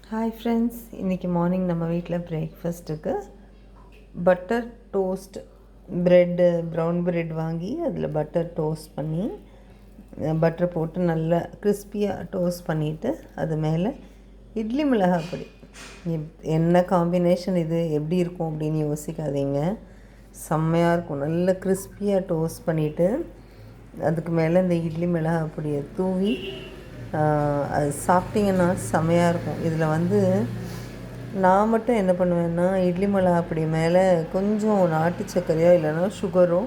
Hi friends, இன்றைக்கி morning நம்ம வீட்டில் பிரேக்ஃபாஸ்ட்டுக்கு butter toast bread, brown bread வாங்கி அதில் பட்டர் டோஸ்ட் பண்ணி பட்டர் போட்டு நல்லா கிறிஸ்பியாக டோஸ்ட் பண்ணிவிட்டு அது மேலே இட்லி மிளகாய் பொடி. என்ன காம்பினேஷன் இது, எப்படி இருக்கும் அப்படின்னு யோசிக்காதீங்க. செம்மையாக இருக்கும். நல்லா கிறிஸ்பியாக டோஸ்ட் பண்ணிவிட்டு அதுக்கு மேலே இந்த இட்லி மிளகாய் பொடியை தூவி அது சாப்பிட்டிங்கன்னா செமையாக இருக்கும். இதில் நான் மட்டும் என்ன பண்ணுவேன்னா, இட்லி மிளகாய் அப்படி மேலே கொஞ்சம் நாட்டு சர்க்கரையோ இல்லைன்னா சுகரோ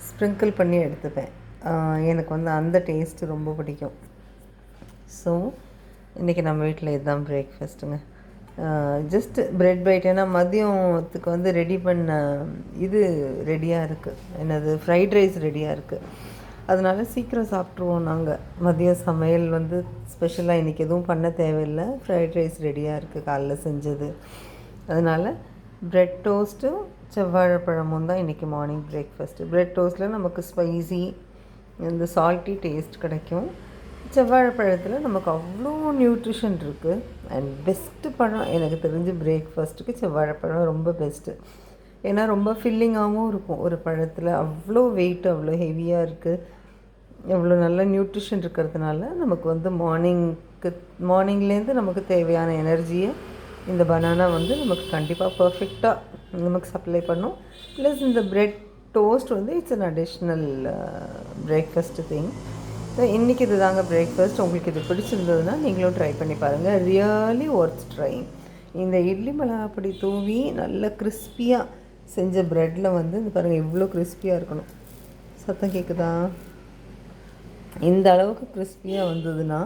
ஸ்ப்ரிங்கிள் பண்ணி எடுத்துப்பேன். எனக்கு அந்த டேஸ்ட்டு ரொம்ப பிடிக்கும். ஸோ இன்றைக்கி நம்ம வீட்டில் இதுதான் பிரேக்ஃபாஸ்ட்டுங்க. Just bread byte. ஏன்னா மதியத்துக்கு ரெடி பண்ண இது ரெடியாக இருக்குது, என்னது ஃப்ரைட் ரைஸ் ரெடியாக இருக்குது. அதனால் சீக்கிரம் சாப்பிட்ருவோம் நாங்கள். மதிய சமையல் ஸ்பெஷலாக இன்றைக்கி எதுவும் பண்ண தேவையில்லை. ஃப்ரைட் ரைஸ் ரெடியாக இருக்குது, காலைல செஞ்சது. அதனால் ப்ரெட் டோஸ்ட்டும் செவ்வாழைப்பழமும் தான் இன்றைக்கி மார்னிங் பிரேக்ஃபாஸ்ட்டு. ப்ரெட் டோஸ்ட்டில் நமக்கு ஸ்பைசி, இந்த சால்ட்டி டேஸ்ட் கிடைக்கும். செவ்வாழைப்பழத்தில் நமக்கு அவ்வளோ நியூட்ரிஷன் இருக்குது. அண்ட் பெஸ்ட்டு பழம் எனக்கு தெரிஞ்சு பிரேக்ஃபாஸ்ட்டுக்கு செவ்வாழைப்பழம் ரொம்ப பெஸ்ட்டு. ஏன்னா ரொம்ப ஃபில்லிங்காகவும் இருக்கும். ஒரு பழத்தில் அவ்வளோ வெயிட், அவ்வளோ ஹெவியாக இருக்குது, எவ்வளோ நல்ல நியூட்ரிஷன் இருக்கிறதுனால நமக்கு மார்னிங்லேருந்து நமக்கு தேவையான எனர்ஜியை இந்த பனானா நமக்கு கண்டிப்பாக பர்ஃபெக்டாக நமக்கு சப்ளை பண்ணும். ப்ளஸ் இந்த bread toast it's an additional breakfast thing. இன்றைக்கி இது தாங்க பிரேக்ஃபாஸ்ட். உங்களுக்கு இது பிடிச்சிருந்ததுன்னா நீங்களும் ட்ரை பண்ணி பாருங்கள். Really worth trying. இந்த இட்லி மிளகாய் பொடி தூவி நல்ல கிறிஸ்பியாக செஞ்ச ப்ரெட்டில் இது பாருங்கள், இவ்வளோ கிறிஸ்பியாக இருக்கணும். சத்தம் கேட்குதா? இந்த அளவுக்கு கிறிஸ்பியாக வந்ததுன்னா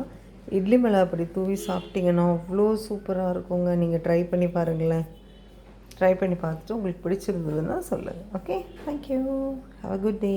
இட்லி மிளகாய் பொடி தூவி சாப்பிட்டிங்கன்னா அவ்வளோ சூப்பராக இருக்குங்க. நீங்கள் ட்ரை பண்ணி பாருங்களேன். ட்ரை பண்ணி பார்த்துட்டு உங்களுக்கு பிடிச்சிருந்ததுன்னா சொல்லுங்கள். Okay, thank you. Have a good day.